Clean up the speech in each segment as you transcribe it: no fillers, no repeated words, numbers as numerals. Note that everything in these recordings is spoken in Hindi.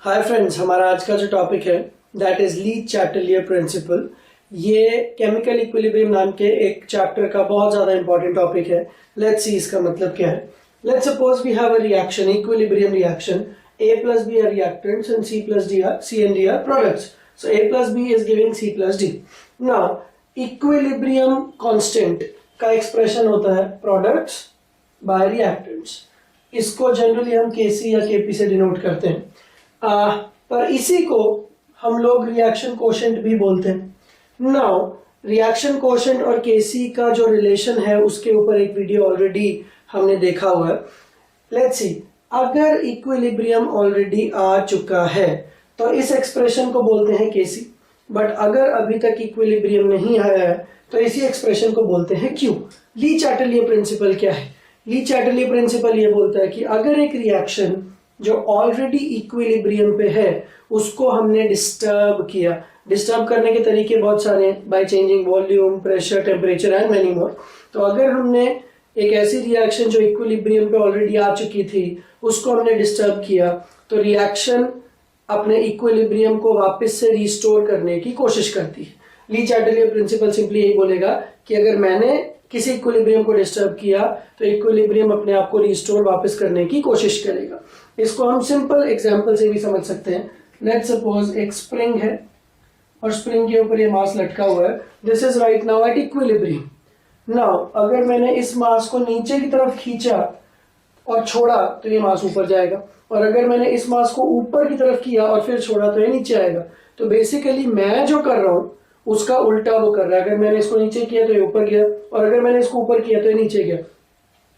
हाय फ्रेंड्स, हमारा आज का जो टॉपिक है that is Le Chatelier principle. ये केमिकल इक्विलिब्रियम नाम के एक चैप्टर का बहुत ज्यादा इंपॉर्टेंट टॉपिक है। लेट्स सी इसका मतलब क्या है। Let's suppose we have a reaction, equilibrium reaction, A plus B are reactants and C and D are products. So A plus B is giving C plus D. Now equilibrium constant का एक्सप्रेशन होता है products by reactants. इसको जनरली हम Kc या Kp से डिनोट करते हैं। पर इसी को हम लोग रिएक्शन कोशेंट भी बोलते हैं। नाउ रिएक्शन कोशेंट और केसी का जो रिलेशन है उसके ऊपर एक वीडियो ऑलरेडी हमने देखा हुआ है। लेट्स सी, अगर इक्विलिब्रियम ऑलरेडी आ चुका है तो इस एक्सप्रेशन को बोलते हैं केसी, बट अगर अभी तक इक्विलिब्रियम नहीं आया है तो इसी एक्सप्रेशन को बोलते हैं क्यू। ली चैटलियर प्रिंसिपल क्या है? ली चैटलियर प्रिंसिपल ये बोलता है कि अगर एक रिएक्शन जो ऑलरेडी इक्विलिब्रियम पे है उसको हमने डिस्टर्ब किया, डिस्टर्ब करने के तरीके बहुत सारे हैं, by changing volume, pressure, temperature and many more. तो अगर हमने एक ऐसी रिएक्शन जो इक्विलिब्रियम पे ऑलरेडी आ चुकी थी उसको हमने डिस्टर्ब किया तो रिएक्शन अपने इक्विलिब्रियम को वापस से रिस्टोर करने की कोशिश करती है। ली चैटलियर प्रिंसिपल सिंपली यही बोलेगा कि अगर मैंने किसी इक्विलिब्रियम को डिस्टर्ब किया तो इक्विलिब्रियम अपने आप को रिस्टोर वापस करने की कोशिश करेगा। इसको हम सिंपल एग्जांपल से भी समझ सकते हैं। लेट्स सपोज एक स्प्रिंग है और स्प्रिंग के ऊपर ये मास लटका हुआ है। This is right now at equilibrium. Now अगर मैंने इस मास को नीचे की तरफ खींचा और छोड़ा तो ये मास ऊपर जाएगा, और अगर मैंने इस मास को ऊपर की तरफ किया और फिर छोड़ा तो ये नीचे आएगा। तो बेसिकली मैं जो कर रहा हूं उसका उल्टा वो कर रहा है। अगर मैंने इसको नीचे किया तो ये ऊपर गया, और अगर मैंने इसको ऊपर किया तो ये नीचे गया।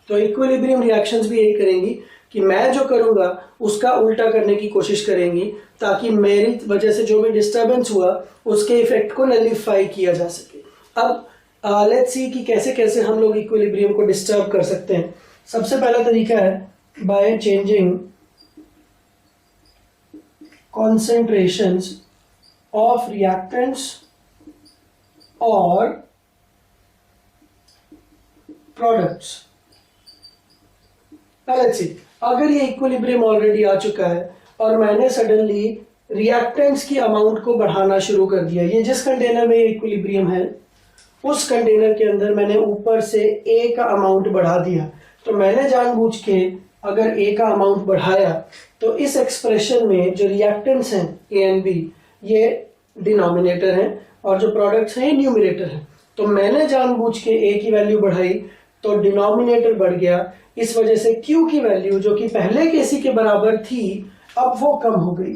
तो इक्विलिब्रियम रिएक्शंस भी यही करेंगी कि मैं जो करूंगा उसका उल्टा करने की कोशिश करेंगी ताकि मेरी वजह से जो भी डिस्टर्बेंस हुआ उसके इफेक्ट को नलिफाई किया जा सके। अब लेट्स सी कि कैसे कैसे हम लोग इक्विलिब्रियम को डिस्टर्ब कर सकते हैं। सबसे पहला तरीका है by changing concentrations of reactants और प्रोडक्ट्स। लेट्स सी, अगर ये इक्विलिब्रियम ऑलरेडी आ चुका है और मैंने सडनली रिएक्टेंट्स की अमाउंट को बढ़ाना शुरू कर दिया। ये जिस कंटेनर में इक्विलिब्रियम है उस कंटेनर के अंदर मैंने ऊपर से ए का अमाउंट बढ़ा दिया। तो मैंने जानबूझ के अगर ए का अमाउंट बढ़ाया तो इस एक्सप्रेशन में जो रिएक्टेंट्स हैं ए एंड बी ये डिनोमिनेटर हैं और जो प्रोडक्ट्स हैं न्यूमरेटर हैं। तो मैंने जानबूझ के ए की वैल्यू बढ़ाई तो डिनोमिनेटर बढ़ गया। इस वजह से Q की वैल्यू जो कि पहले केसी के बराबर थी अब वो कम हो गई।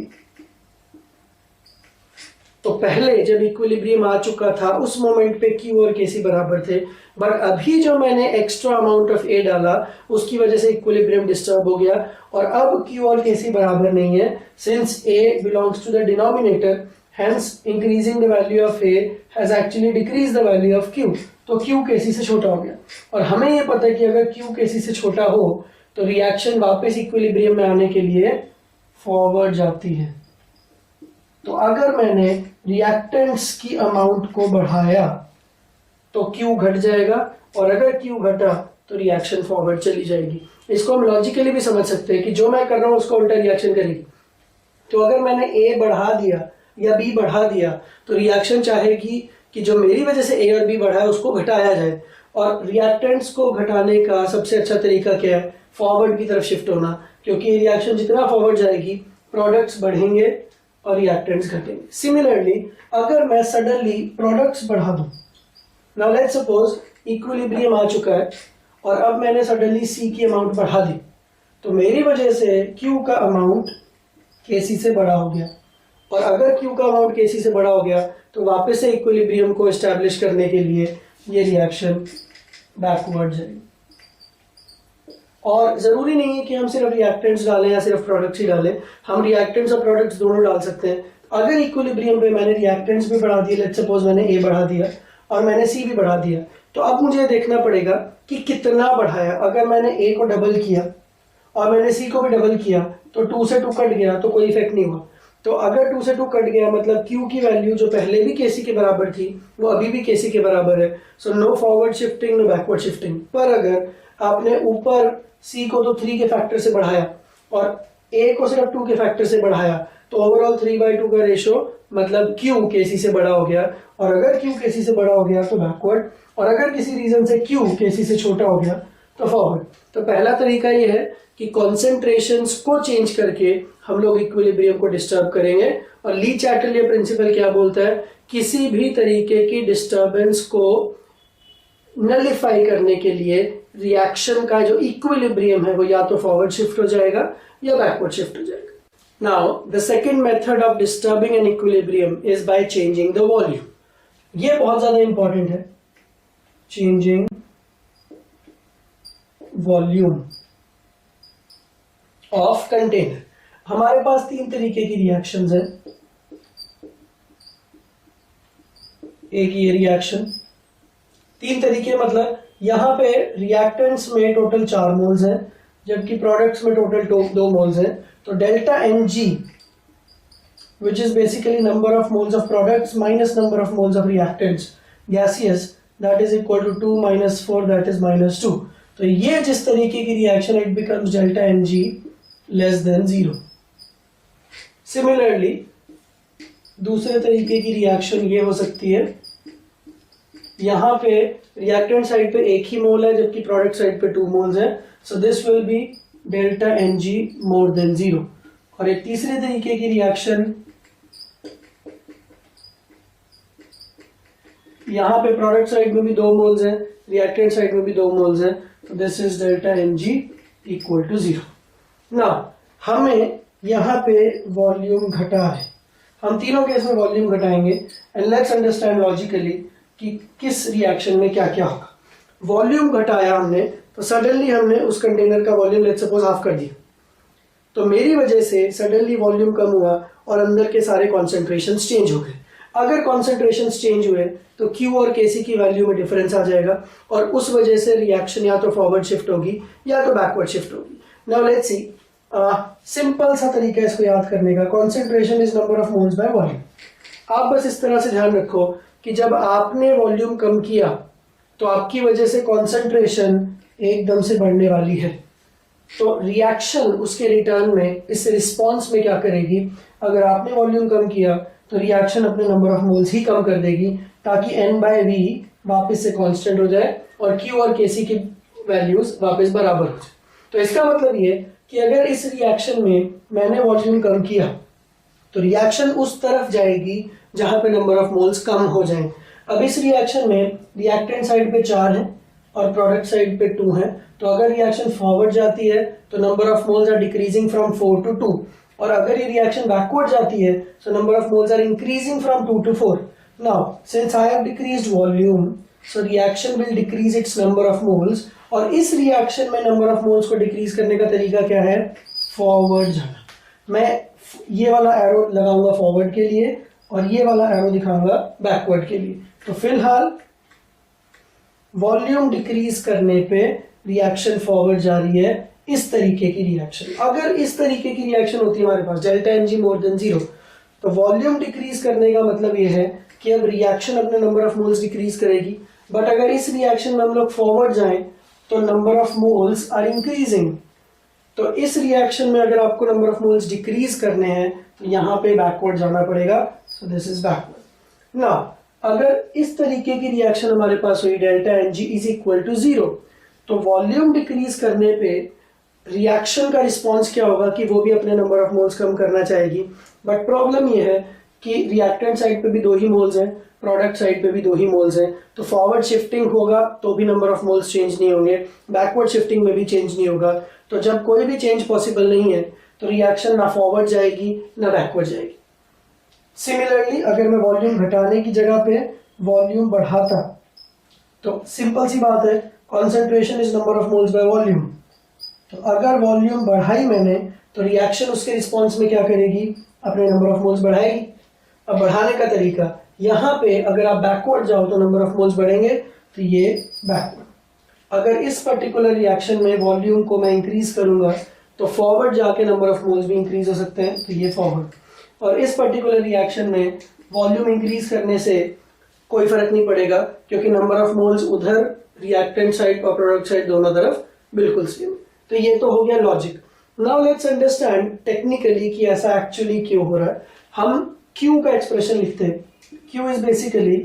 तो पहले जब इक्विलिब्रियम आ चुका था उस मोमेंट पे Q और केसी बराबर थे, बट अभी जो मैंने एक्स्ट्रा अमाउंट ऑफ A डाला उसकी वजह से इक्विलिब्रियम डिस्टर्ब हो गया और अब Q और केसी बराबर नहीं है। Since A belongs to the denominator, hence increasing the value of A has actually decreased the value of Q। तो Q केसी से छोटा हो गया, और हमें ये पता है कि अगर Q केसी से छोटा हो तो रिएक्शन वापस इक्विलिब्रियम में आने के लिए फॉरवर्ड जाती है। तो अगर मैंने रिएक्टेंट्स की अमाउंट को बढ़ाया तो Q घट जाएगा, और अगर Q घटा तो रिएक्शन फॉरवर्ड चली जाएगी। इसको हम लॉजिकली भी समझ सकते हैं कि जो मैं कर रहा हूं उसका उल्टा रिएक्शन करेगी। तो अगर मैंने A बढ़ा दिया या B बढ़ा दिया तो रिएक्शन चाहेगी कि जो मेरी वजह से A और B बढ़ा है उसको घटाया जाए, और रिएक्टेंट्स को घटाने का सबसे अच्छा तरीका क्या है? फॉरवर्ड की तरफ शिफ्ट होना, क्योंकि रिएक्शन जितना फॉरवर्ड जाएगी प्रोडक्ट्स बढ़ेंगे और रिएक्टेंट्स घटेंगे। सिमिलरली अगर मैं सडनली प्रोडक्ट्स बढ़ा दूं, नाउ लेट्स सपोज इक्विलिब्रियम आ चुका है और अब मैंने सडनली C की अमाउंट बढ़ा दी तो मेरी वजह से Q का अमाउंट KC से बड़ा हो गया, और अगर Q का अमाउंट KC से बड़ा हो गया तो वापस से इक्विलिब्रियम को एस्टैब्लिश करने के लिए ये रिएक्शन बैकवर्ड जाएगी। और जरूरी नहीं है कि हम सिर्फ रिएक्टेंट्स डालें या सिर्फ प्रोडक्ट्स ही डालें, हम रिएक्टेंट्स और प्रोडक्ट्स दोनों डाल सकते हैं। अगर इक्विलिब्रियम पे मैंने रिएक्टेंट्स भी बढ़ा दिए, लेट्स सपोज मैंने A बढ़ा दिया और मैंने C भी बढ़ा दिया, तो अब मुझे देखना पड़ेगा कि कितना बढ़ाया। अगर मैंने A को डबल किया और मैंने C को भी डबल किया तो 2 से 2 कट गया तो कोई इफेक्ट नहीं हुआ। तो अगर 2 से 2 कट गया मतलब Q की वैल्यू जो पहले भी केसी के बराबर थी वो अभी भी केसी के बराबर है। So no forward shifting no backward shifting. पर अगर आपने ऊपर C को तो 3 के फैक्टर से बढ़ाया और ए को सिर्फ 2 के फैक्टर से बढ़ाया तो ओवरऑल 3/2 का रेशो मतलब Q Kc से बड़ा हो गया, और अगर Q Kc से बड़ा हो गया तो बैकवर्ड, और अगर किसी रीजन से Q Kc से छोटा हो गया तो फॉरवर्ड। तो पहला तरीका ये है कि कॉन्सेंट्रेशंस को चेंज करके हम लोग इक्विलिब्रियम को डिस्टर्ब करेंगे। और ली चैटलियर प्रिंसिपल क्या बोलता है, किसी भी तरीके की डिस्टर्बेंस को नलिफाई करने के लिए रिएक्शन का जो इक्विलिब्रियम है वो या तो फॉरवर्ड शिफ्ट हो जाएगा या बैकवर्ड शिफ्ट हो जाएगा। Now the second method of disturbing an equilibrium is by changing the volume. ये बहुत ज्यादा इंपॉर्टेंट है, चेंजिंग वॉल्यूम ऑफ कंटेनर। हमारे पास 3 तरीके की रिएक्शंस हैं। एक ये रिएक्शन, 3 तरीके मतलब यहां पे रिएक्टेंट्स में टोटल 4 मोल्स हैं जबकि प्रोडक्ट्स में टोटल 2 मोल्स हैं। तो delta Mg which is basically number of moles of products minus number of moles of reactants gaseous, that is equal to 2 minus 4 that is minus 2। तो ये जिस तरीके की reaction it becomes delta Mg less than 0। Similarly दूसरे तरीके की रिएक्शन ये हो सकती है, यहाँ पे रिएक्टेंट साइड पे 1 ही मोल है जबकि प्रोडक्ट साइड पे 2 मोल्स है, so this will be delta Mg more than 0। और एक तीसरे तरीके की रिएक्शन, यहाँ पे प्रोडक्ट साइड में भी 2 मोल्स हैं, रिएक्टेंट साइड में भी 2 मोल्स हैं, तो this is delta Mg equal to 0। ना हमें यहाँ पे वॉल्यूम घटा है, हम तीनों केस में वॉल्यूम घटाएंगे एंड लेट्स अंडरस्टैंड लॉजिकली कि किस रिएक्शन में क्या क्या होगा। वॉल्यूम घटाया हमने तो सडनली हमने उस कंटेनर का वॉल्यूम लेट्स सपोज हाफ कर दिया, तो मेरी वजह से सडनली वॉल्यूम कम हुआ और अंदर के सारे कॉन्सेंट्रेशंस चेंज हो गए। अगर कॉन्सेंट्रेशंस चेंज हुए तो Q और Kc की वैल्यू में डिफरेंस आ जाएगा और उस वजह से रिएक्शन या तो फॉरवर्ड शिफ्ट होगी या तो बैकवर्ड शिफ्ट होगी। नाउ लेट्स सी, सिंपल सा तरीका इसको याद करने का, concentration is number of moles by volume. आप बस इस तरह से ध्यान रखो कि जब आपने वॉल्यूम कम किया तो आपकी वजह से कॉन्सेंट्रेशन एकदम से बढ़ने वाली है, तो रिएक्शन उसके रिटर्न में इस रिस्पॉन्स में क्या करेगी, अगर आपने वॉल्यूम कम किया तो रिएक्शन अपने नंबर ऑफ मोल्स ही कम कर देगी ताकि N/V वापस से कांस्टेंट हो जाए और Q और Kc की वैल्यूज वापस बराबर हो जाए। तो इसका मतलब ये कि अगर इस रिएक्शन में मैंने वॉल्यूम कम किया तो रिएक्शन उस तरफ जाएगी जहां पे नंबर ऑफ मोल्स कम हो जाएं। अब इस रिएक्शन में रिएक्टेंट साइड पे 4 है और प्रोडक्ट साइड पे 2 है, तो अगर रिएक्शन फॉरवर्ड जाती है तो number of moles are decreasing from 4 to 2, और अगर ये रिएक्शन बैकवर्ड जाती है so number of moles are increasing from 2 to 4। now since I have decreased volume so reaction will decrease its number of moles, और इस रिएक्शन में नंबर ऑफ मोल्स को डिक्रीज करने का तरीका क्या है, फॉरवर्ड जाना। मैं ये वाला एरो लगाऊंगा फॉरवर्ड के लिए और ये वाला एरो दिखाऊंगा बैकवर्ड के लिए। तो फिलहाल वॉल्यूम डिक्रीज करने पे रिएक्शन फॉरवर्ड जा रही है, इस तरीके की रिएक्शन। अगर इस तरीके की रिएक्शन होती है हमारे पास डेल्टा Mg मोर देन 0, तो वॉल्यूम डिक्रीज करने का मतलब ये है कि अब रिएक्शन अपने नंबर ऑफ मोल्स डिक्रीज करेगी। बट अगर इस रिएक्शन में हम लोग फॉरवर्ड जाएं तो number of moles are increasing, तो इस रिएक्शन में अगर आपको नंबर ऑफ मोल्स डिक्रीज करने हैं तो यहाँ पे बैकवर्ड जाना पड़ेगा, so this is backward. Now अगर इस तरीके की रिएक्शन हमारे पास हुई delta Mg is equal to 0, तो वॉल्यूम डिक्रीज करने पे रिएक्शन का रिस्पॉन्स क्या होगा कि वो भी अपने नंबर ऑफ मोल्स कम करना चाहेगी। बट प्रॉब्लम ये है कि रिएक्टेंट साइड पे भी 2 ही मोल्स हैं, प्रोडक्ट साइड पे भी 2 ही मोल्स हैं, तो फॉरवर्ड शिफ्टिंग होगा तो भी नंबर ऑफ मोल्स चेंज नहीं होंगे, बैकवर्ड शिफ्टिंग में भी चेंज नहीं होगा। तो जब कोई भी चेंज पॉसिबल नहीं है तो रिएक्शन ना फॉरवर्ड जाएगी ना बैकवर्ड जाएगी। सिमिलरली अगर मैं वॉल्यूम घटाने की जगह पे वॉल्यूम बढ़ाता तो सिंपल सी बात है, concentration is number of moles by volume. तो अगर वॉल्यूम बढ़ाई मैंने तो रिएक्शन उसके रिस्पॉन्स में क्या करेगी, अपने नंबर ऑफ मोल्स बढ़ाएगी। अब बढ़ाने का तरीका, यहाँ पे अगर आप बैकवर्ड जाओ तो नंबर ऑफ मोल्स बढ़ेंगे, तो ये बैकवर्ड। अगर इस पर्टिकुलर रिएक्शन में वॉल्यूम को मैं इंक्रीज करूंगा तो फॉरवर्ड जाके नंबर ऑफ मोल्स भी इंक्रीज हो सकते हैं, तो ये फॉरवर्ड। और इस पर्टिकुलर रिएक्शन में वॉल्यूम इंक्रीज करने से कोई फर्क नहीं पड़ेगा क्योंकि नंबर ऑफ मोल्स उधर रिएक्टेंट साइड और प्रोडक्ट साइड दोनों तरफ बिल्कुल सेम। तो ये तो हो गया logic. Now let's understand technically कि ऐसा एक्चुअली क्यों हो रहा है। हम Q का एक्सप्रेशन लिखते हैं, Q इज बेसिकली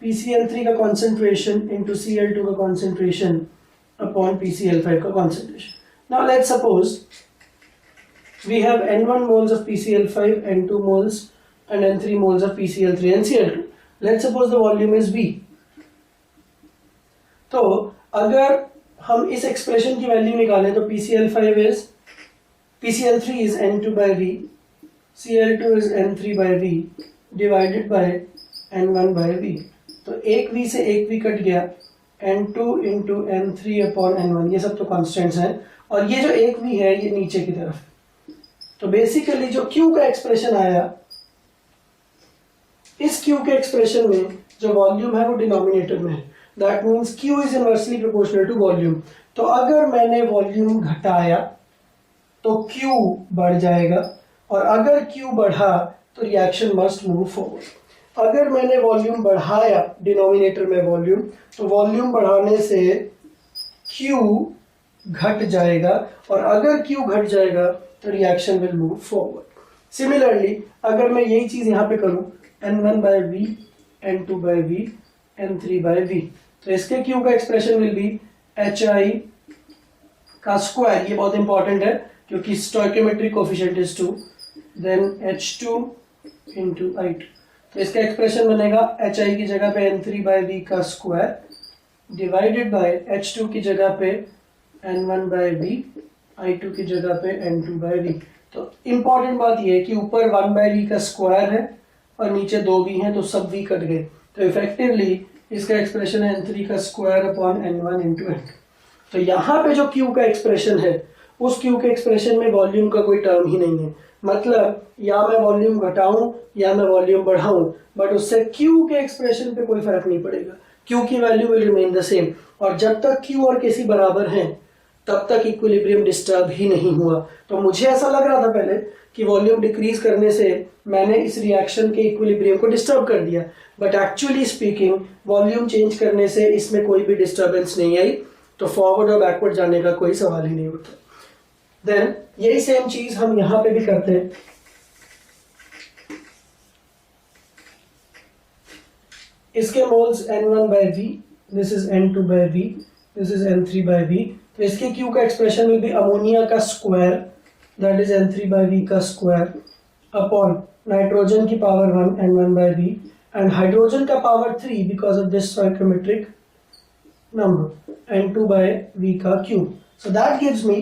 PCl3 का कॉन्सेंट्रेशन इंटू Cl2 का कॉन्सेंट्रेशन अपॉन PCl5 का concentration. Now let's suppose we have N1 moles of PCl5, N2 moles and N3 moles of PCl3 and Cl2. Let's suppose the volume is V. तो अगर हम इस एक्सप्रेशन की वैल्यू निकालें तो PCl3 is N2 by V, Cl2 is N3 by V divided by N1 by V. तो एक V से एक V कट गया, N2 into N3 upon N1, ये सब तो कॉन्स्टेंट्स हैं, और ये जो एक V है ये नीचे की तरफ। तो बेसिकली जो Q का एक्सप्रेशन आया, इस Q के एक्सप्रेशन में जो वॉल्यूम है वो डिनोमिनेटर में है, that means Q is inversely proportional to volume. तो अगर मैंने वॉल्यूम घटाया तो Q बढ़ जाएगा, और अगर Q बढ़ा तो रिएक्शन मस्ट मूव फॉरवर्ड। अगर मैंने वॉल्यूम बढ़ाया डिनोमिनेटर में वॉल्यूम, तो वॉल्यूम बढ़ाने से Q घट जाएगा, और अगर Q घट जाएगा तो reaction will move forward. Similarly अगर मैं यही चीज यहाँ पे करूँ N1 by V, N2 by V, N3 by V, तो इसके Q का एक्सप्रेशन विल बी HI का स्क्वायर, ये बहुत इंपॉर्टेंट है क्योंकि stoichiometric coefficient is 2, then H2 into I2। तो इसका एक्सप्रेशन बनेगा HI की जगह पे N3 by V का स्क्वायर डिवाइडेड बाय H2 की जगह पे N1 by V, I2 की जगह पे N2 by V। तो इंपॉर्टेंट बात यह है कि ऊपर 1 by V का स्क्वायर है और नीचे 2V हैं, तो सब V कट गए, तो इफेक्टिवली इसका एक्सप्रेशन है N3 का square upon N1 into N2। तो यहाँ पे जो Q का एक्सप्रेशन है, उस Q के एक्सप्रेशन में वॉल्यूम का कोई टर्म ही नहीं है, मतलब या मैं वॉल्यूम घटाऊं या मैं वॉल्यूम बढ़ाऊं, बट उससे Q के एक्सप्रेशन पे कोई फर्क नहीं पड़ेगा, Q की value will remain the same. और जब तक Q और Kc बराबर हैं तब तक इक्विलिब्रियम डिस्टर्ब ही नहीं हुआ। तो मुझे ऐसा लग रहा था पहले कि वॉल्यूम डिक्रीज करने से मैंने इस रिएक्शन के इक्विलिब्रियम को डिस्टर्ब कर दिया, but actually speaking volume change करने से इसमें कोई भी डिस्टर्बेंस नहीं आई, तो फॉरवर्ड और बैकवर्ड जाने का कोई सवाल ही नहीं होता। देन यही सेम चीज हम यहां पे भी करते हैं। इसके moles N1 by V, this is N2 by V, this is N3 by V। तो इसके Q का एक्सप्रेशन विल बी अमोनिया का square, that is N3 by V का स्क्वायर अपॉन नाइट्रोजन की power 1 N1 by V and hydrogen का power 3 because of this stoichiometric number N2 by V का cube. So that gives me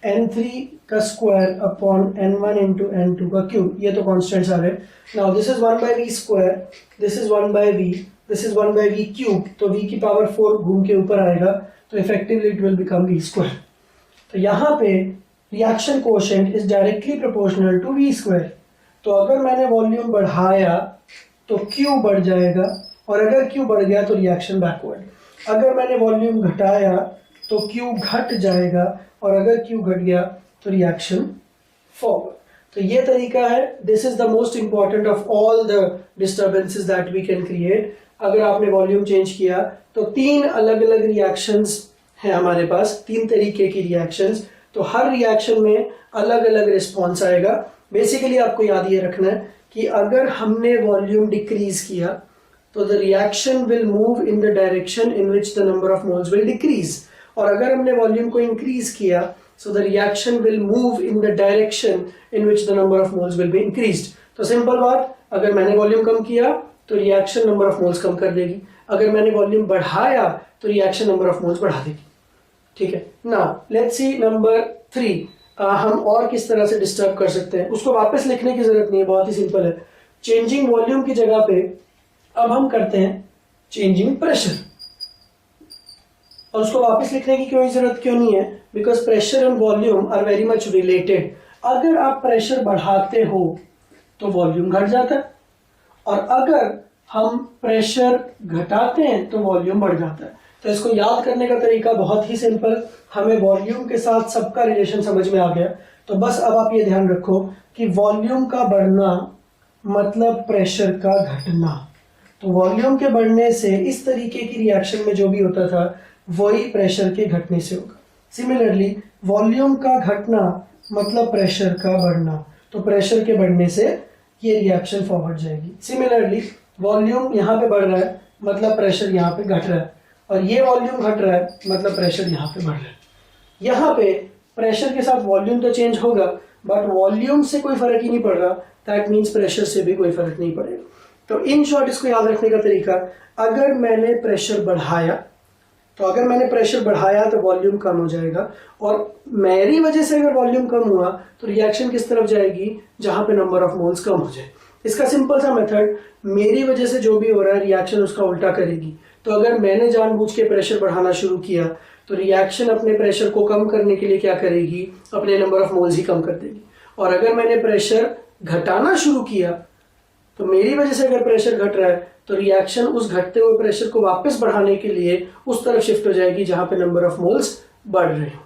N3 का square upon N1 into N2 का क्यूब, ये तो कॉन्स्टेंट्स आ रहे। Now this is 1 by V square, this is 1 by V, this is 1 by V cube, तो V की पावर 4 घूम के ऊपर आएगा, तो effectively it will become V square. तो यहाँ पे reaction coefficient is directly proportional to V square. तो अगर मैंने वॉल्यूम बढ़ाया तो Q बढ़ जाएगा, और अगर Q बढ़ गया तो रिएक्शन बैकवर्ड। अगर मैंने वॉल्यूम घटाया तो Q घट जाएगा, और अगर Q घट गया तो रिएक्शन फॉरवर्ड। तो ये तरीका है, this is the most important of all the disturbances that we can create. अगर आपने वॉल्यूम चेंज किया तो 3 अलग अलग रिएक्शंस हैं हमारे पास, 3 तरीके की रिएक्शंस, तो हर रिएक्शन में अलग अलग रिस्पॉन्स आएगा। बेसिकली आपको याद ये रखना है कि अगर हमने वॉल्यूम डिक्रीज किया तो the reaction will move in the direction in which the number of moles will decrease, और अगर हमने वॉल्यूम को इंक्रीज किया so the reaction will move in the direction in which the number of moles will be increased। तो सिंपल बात, अगर मैंने वॉल्यूम कम किया तो रिएक्शन नंबर ऑफ मोल्स कम कर देगी, अगर मैंने वॉल्यूम बढ़ाया तो रिएक्शन नंबर ऑफ मोल्स बढ़ा देगी। ठीक है, नाउ लेट्स सी नंबर 3, हम और किस तरह से डिस्टर्ब कर सकते हैं। उसको वापस लिखने की जरूरत नहीं है, बहुत ही सिंपल है। चेंजिंग वॉल्यूम की जगह पे अब हम करते हैं चेंजिंग प्रेशर, और उसको वापस लिखने की कोई जरूरत क्यों नहीं है, because pressure and volume are very much related. अगर आप प्रेशर बढ़ाते हो तो वॉल्यूम घट जाता है, और अगर हम प्रेशर घटाते हैं तो वॉल्यूम बढ़ जाता है। तो इसको याद करने का तरीका बहुत ही सिंपल, हमें वॉल्यूम के साथ सबका रिलेशन समझ में आ गया। तो बस अब आप ये ध्यान रखो कि वॉल्यूम का बढ़ना मतलब प्रेशर का घटना। तो वॉल्यूम के बढ़ने से इस तरीके की रिएक्शन में जो भी होता था वही प्रेशर के घटने से होगा। सिमिलरली वॉल्यूम का घटना मतलब प्रेशर का बढ़ना, तो प्रेशर के बढ़ने से ये रिएक्शन फॉरवर्ड जाएगी। सिमिलरली वॉल्यूम यहाँ पे बढ़ रहा है मतलब प्रेशर यहाँ पे घट रहा है, और ये वॉल्यूम घट रहा है मतलब प्रेशर यहाँ पे बढ़ रहा है। यहाँ पे प्रेशर के साथ वॉल्यूम तो चेंज होगा, बट वॉल्यूम से कोई फर्क ही नहीं पड़ रहा, दैट मीन्स प्रेशर से भी कोई फर्क नहीं पड़ेगा। तो इन शॉर्ट इसको याद रखने का तरीका, अगर मैंने प्रेशर बढ़ाया तो वॉल्यूम कम हो जाएगा, और मेरी वजह से अगर वॉल्यूम कम हुआ तो रिएक्शन किस तरफ जाएगी, जहां पे नंबर ऑफ मोल्स कम हो जाए। इसका सिंपल सा मेथड, मेरी वजह से जो भी हो रहा है रिएक्शन उसका उल्टा करेगी। तो अगर मैंने जानबूझ के प्रेशर बढ़ाना शुरू किया तो रिएक्शन अपने प्रेशर को कम करने के लिए क्या करेगी, अपने नंबर ऑफ मोल्स ही कम कर देगी। और अगर मैंने प्रेशर घटाना शुरू किया तो मेरी वजह से अगर प्रेशर घट रहा है तो रिएक्शन उस घटते हुए प्रेशर को वापस बढ़ाने के लिए उस तरफ शिफ्ट हो जाएगी जहां पे नंबर ऑफ मोल्स बढ़ रहे हैं।